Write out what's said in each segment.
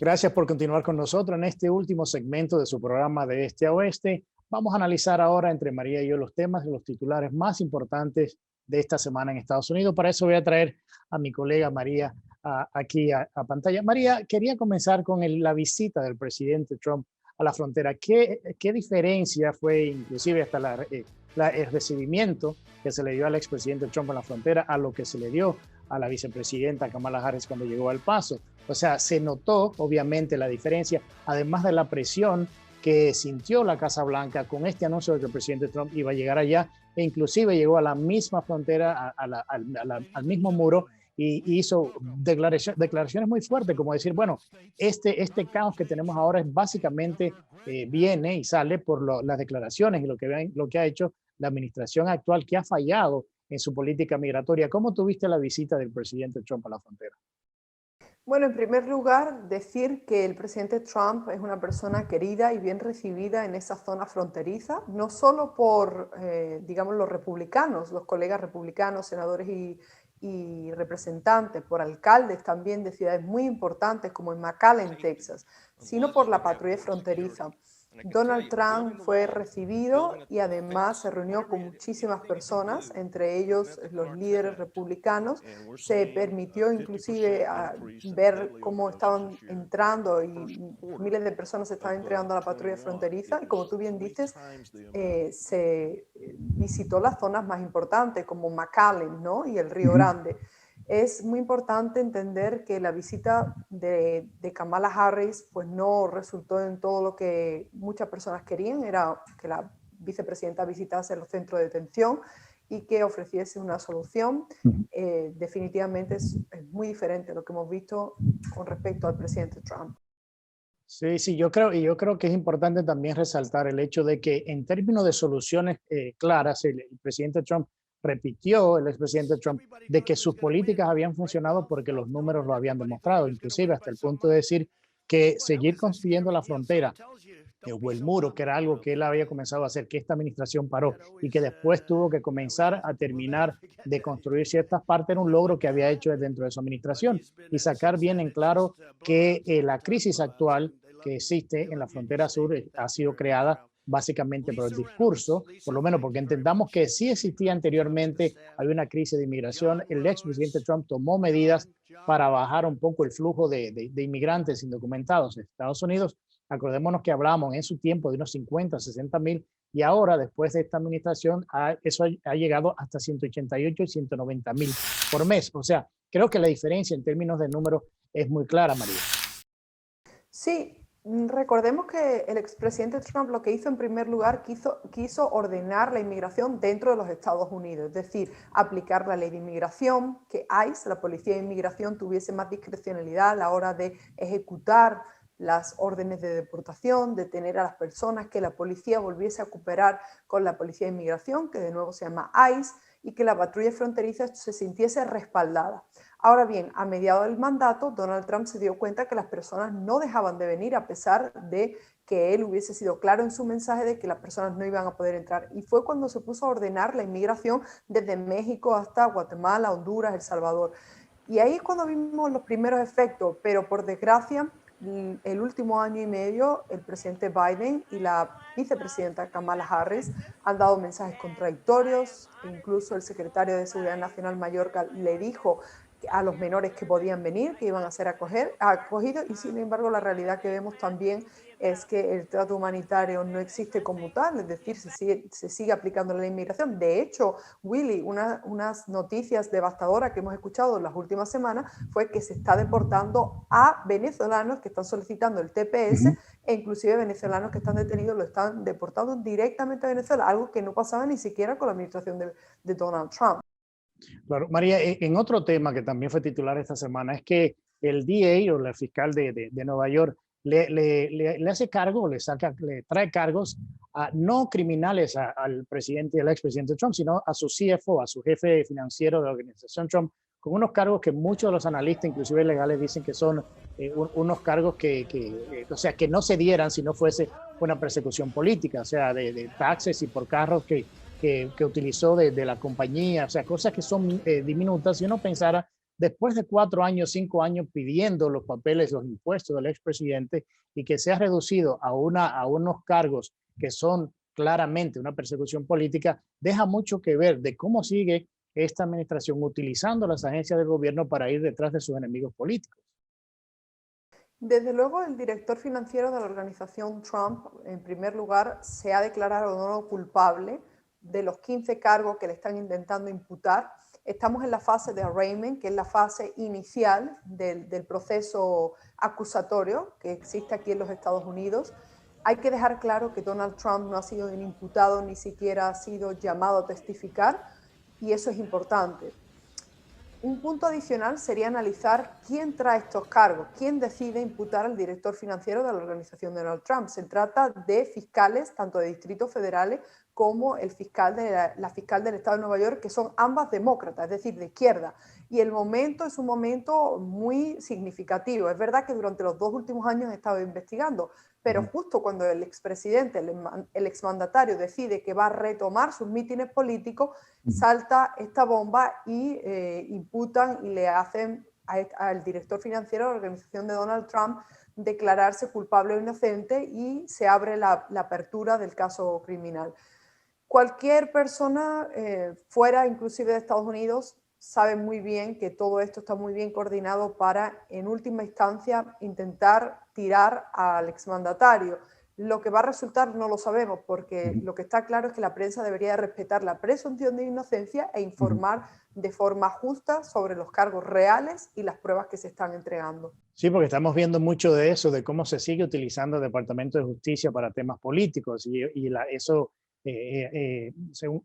Gracias por continuar con nosotros en este último segmento de su programa De Este a Oeste. Vamos a analizar ahora entre María y yo los temas y los titulares más importantes de esta semana en Estados Unidos. Para eso voy a traer a mi colega María aquí a pantalla. María, quería comenzar con la visita del presidente Trump a la frontera. ¿Qué diferencia fue inclusive hasta el recibimiento que se le dio al expresidente Trump en la frontera a lo que se le dio a la vicepresidenta Kamala Harris cuando llegó al Paso? O sea, se notó obviamente la diferencia, además de la presión que sintió la Casa Blanca con este anuncio de que el presidente Trump iba a llegar allá, e inclusive llegó a la misma frontera, al mismo muro, y hizo declaraciones muy fuertes, como decir, bueno, este caos que tenemos ahora es básicamente viene y sale por las declaraciones y lo que ha hecho la administración actual, que ha fallado en su política migratoria. ¿Cómo tuviste la visita del presidente Trump a la frontera? Bueno, en primer lugar, decir que el presidente Trump es una persona querida y bien recibida en esa zona fronteriza, no solo por, digamos, los republicanos, los colegas republicanos, senadores y representantes, por alcaldes también de ciudades muy importantes como en McAllen, Texas, sino por la patrulla fronteriza. Donald Trump fue recibido y además se reunió con muchísimas personas, entre ellos los líderes republicanos. Se permitió inclusive ver cómo estaban entrando y miles de personas se estaban entregando a la patrulla fronteriza. Y como tú bien dices, se visitó las zonas más importantes como McAllen, ¿no? Y el Río Grande. Es muy importante entender que la visita de Kamala Harris pues no resultó en todo lo que muchas personas querían, era que la vicepresidenta visitase los centros de detención y que ofreciese una solución. Definitivamente es muy diferente a lo que hemos visto con respecto al presidente Trump. Sí, yo creo que es importante también resaltar el hecho de que en términos de soluciones claras, el presidente Trump repitió, el expresidente Trump, de que sus políticas habían funcionado porque los números lo habían demostrado, inclusive hasta el punto de decir que seguir construyendo la frontera o el muro, que era algo que él había comenzado a hacer, que esta administración paró y que después tuvo que comenzar a terminar de construir ciertas partes, era un logro que había hecho dentro de su administración, y sacar bien en claro que la crisis actual que existe en la frontera sur ha sido creada básicamente por el discurso, por lo menos porque entendamos que sí existía anteriormente, había una crisis de inmigración. El expresidente Trump tomó medidas para bajar un poco el flujo de inmigrantes indocumentados en Estados Unidos. Acordémonos que hablábamos en su tiempo de unos 50, 60 mil, y ahora, después de esta administración, eso ha llegado hasta 188 y 190 mil por mes. O sea, creo que la diferencia en términos de números es muy clara, María. Sí. Recordemos que el expresidente Trump lo que hizo en primer lugar, quiso ordenar la inmigración dentro de los Estados Unidos, es decir, aplicar la ley de inmigración, que ICE, la Policía de Inmigración, tuviese más discrecionalidad a la hora de ejecutar las órdenes de deportación, detener a las personas, que la policía volviese a cooperar con la Policía de Inmigración, que de nuevo se llama ICE, y que la patrulla fronteriza se sintiese respaldada. Ahora bien, a mediados del mandato, Donald Trump se dio cuenta que las personas no dejaban de venir a pesar de que él hubiese sido claro en su mensaje de que las personas no iban a poder entrar. Y fue cuando se puso a ordenar la inmigración desde México hasta Guatemala, Honduras, El Salvador. Y ahí es cuando vimos los primeros efectos, pero por desgracia, el último año y medio, el presidente Biden y la vicepresidenta Kamala Harris han dado mensajes contradictorios. Incluso el secretario de Seguridad Nacional Mayorga le dijo a los menores que podían venir, que iban a ser acogidos, y sin embargo la realidad que vemos también es que el trato humanitario no existe como tal, es decir, se sigue aplicando la inmigración. De hecho, Willy, unas noticias devastadoras que hemos escuchado en las últimas semanas fue que se está deportando a venezolanos que están solicitando el TPS, e inclusive venezolanos que están detenidos lo están deportando directamente a Venezuela, algo que no pasaba ni siquiera con la administración de Donald Trump. Claro, María, en otro tema que también fue titular esta semana es que el DA o la fiscal de Nueva York le hace cargo, le trae cargos no criminales al presidente y al expresidente Trump, sino a su CFO, a su jefe financiero de la organización Trump, con unos cargos que muchos de los analistas, inclusive legales, dicen que son unos cargos o sea, que no se dieran si no fuese una persecución política, o sea, de taxes y por carros que utilizó de la compañía, o sea, cosas que son diminutas. Si uno pensara después de 4 años, 5 años pidiendo los papeles, los impuestos del expresidente y que sea reducido a unos cargos que son claramente una persecución política, deja mucho que ver de cómo sigue esta administración utilizando las agencias del gobierno para ir detrás de sus enemigos políticos. Desde luego, el director financiero de la organización Trump, en primer lugar, se ha declarado no culpable de los 15 cargos que le están intentando imputar. Estamos en la fase de arraignment, que es la fase inicial del proceso acusatorio que existe aquí en los Estados Unidos. Hay que dejar claro que Donald Trump no ha sido imputado, ni siquiera ha sido llamado a testificar, y eso es importante. Un punto adicional sería analizar quién trae estos cargos, quién decide imputar al director financiero de la organización de Donald Trump. Se trata de fiscales, tanto de distritos federales como el fiscal de la fiscal del estado de Nueva York, que son ambas demócratas, es decir, de izquierda. Y el momento es un momento muy significativo. Es verdad que durante los 2 últimos años he estado investigando, pero justo cuando el expresidente, el exmandatario, decide que va a retomar sus mítines políticos, salta esta bomba y imputan y le hacen al director financiero de la organización de Donald Trump declararse culpable o inocente y se abre la apertura del caso criminal. Cualquier persona fuera inclusive de Estados Unidos sabe muy bien que todo esto está muy bien coordinado para, en última instancia, intentar tirar al exmandatario. Lo que va a resultar no lo sabemos, porque lo que está claro es que la prensa debería respetar la presunción de inocencia e informar de forma justa sobre los cargos reales y las pruebas que se están entregando. Sí, porque estamos viendo mucho de eso, de cómo se sigue utilizando el Departamento de Justicia para temas políticos eso,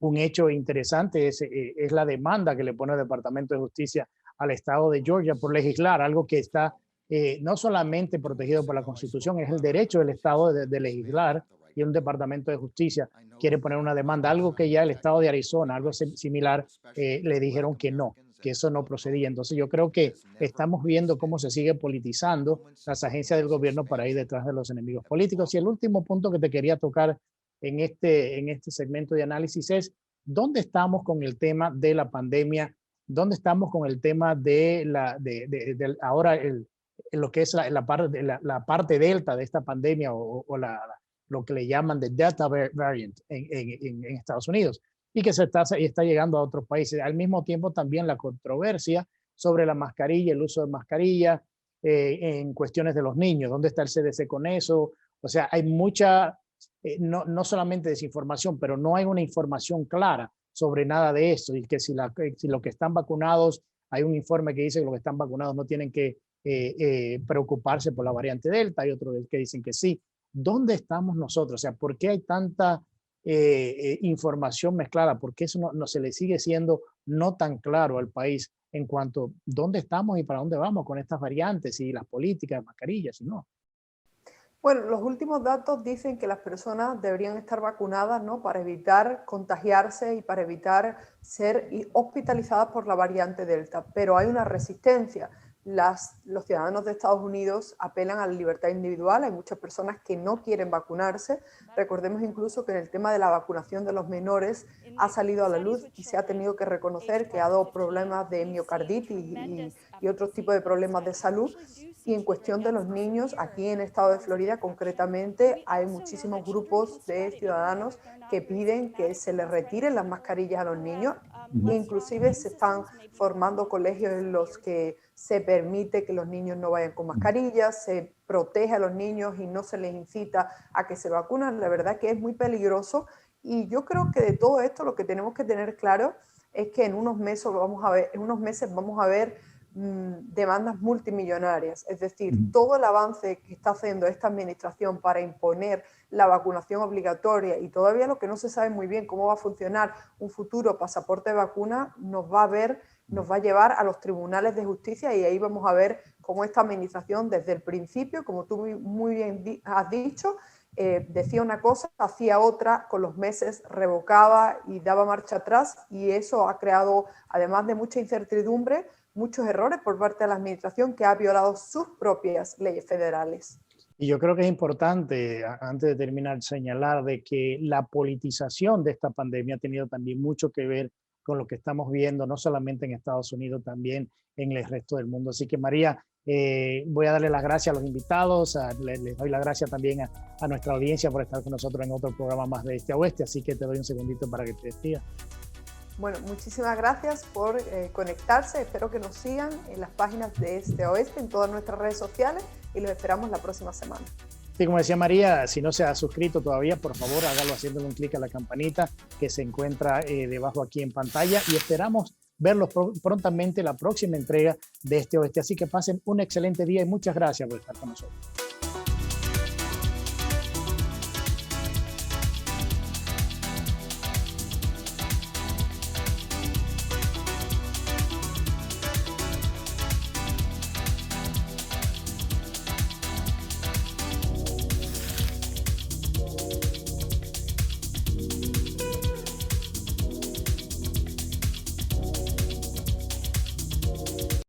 un hecho interesante es la demanda que le pone el Departamento de Justicia al estado de Georgia por legislar, algo que está no solamente protegido por la Constitución, es el derecho del estado de legislar, y un Departamento de Justicia quiere poner una demanda, algo que ya el estado de Arizona, algo similar, le dijeron que eso no procedía. Entonces yo creo que estamos viendo cómo se sigue politizando las agencias del gobierno para ir detrás de los enemigos políticos. Y el último punto que te quería tocar en este segmento de análisis es dónde estamos con el tema de la pandemia, dónde estamos con el tema de ahora lo que es la parte delta de esta pandemia o lo que le llaman de Delta variant en Estados Unidos, y que está llegando a otros países. Al mismo tiempo también la controversia sobre la mascarilla, el uso de mascarilla en cuestiones de los niños. ¿Dónde está el CDC con eso? O sea, hay mucha, no solamente desinformación, pero no hay una información clara sobre nada de esto, y que si los que están vacunados, hay un informe que dice que los que están vacunados no tienen que preocuparse por la variante Delta, hay otros que dicen que sí. ¿Dónde estamos nosotros? O sea, ¿por qué hay tanta información mezclada? ¿Por qué eso no se le sigue siendo no tan claro al país en cuanto a dónde estamos y para dónde vamos con estas variantes y las políticas de mascarillas y no? Bueno, los últimos datos dicen que las personas deberían estar vacunadas, ¿no?, para evitar contagiarse y para evitar ser hospitalizadas por la variante Delta, pero hay una resistencia. Los ciudadanos de Estados Unidos apelan a la libertad individual, hay muchas personas que no quieren vacunarse. Recordemos incluso que en el tema de la vacunación de los menores ha salido a la luz y se ha tenido que reconocer que ha dado problemas de miocarditis y otros tipos de problemas de salud. Y en cuestión de los niños, aquí en el estado de Florida concretamente, hay muchísimos grupos de ciudadanos que piden que se les retiren las mascarillas a los niños. E inclusive se están formando colegios en los que se permite que los niños no vayan con mascarillas, se protege a los niños y no se les incita a que se vacunen. La verdad que es muy peligroso, y yo creo que de todo esto lo que tenemos que tener claro es que en unos meses vamos a ver demandas multimillonarias. Es decir, todo el avance que está haciendo esta administración para imponer la vacunación obligatoria, y todavía lo que no se sabe muy bien cómo va a funcionar un futuro pasaporte de vacuna, nos va a llevar a los tribunales de justicia, y ahí vamos a ver cómo esta administración desde el principio, como tú muy bien has dicho, decía una cosa, hacía otra, con los meses revocaba y daba marcha atrás, y eso ha creado, además de mucha incertidumbre, muchos errores por parte de la administración, que ha violado sus propias leyes federales. Y yo creo que es importante, antes de terminar, señalar de que la politización de esta pandemia ha tenido también mucho que ver con lo que estamos viendo, no solamente en Estados Unidos, también en el resto del mundo. Así que María, voy a darle las gracias a los invitados, les doy las gracias también a nuestra audiencia por estar con nosotros en otro programa más de Este a Oeste, así que te doy un segundito para que te despidas. Bueno, muchísimas gracias por conectarse. Espero que nos sigan en las páginas de Este a Oeste, en todas nuestras redes sociales, y los esperamos la próxima semana. Sí, como decía María, si no se ha suscrito todavía, por favor hágalo haciéndole un clic a la campanita que se encuentra debajo aquí en pantalla, y esperamos verlos prontamente en la próxima entrega de Este Oeste. Así que pasen un excelente día y muchas gracias por estar con nosotros.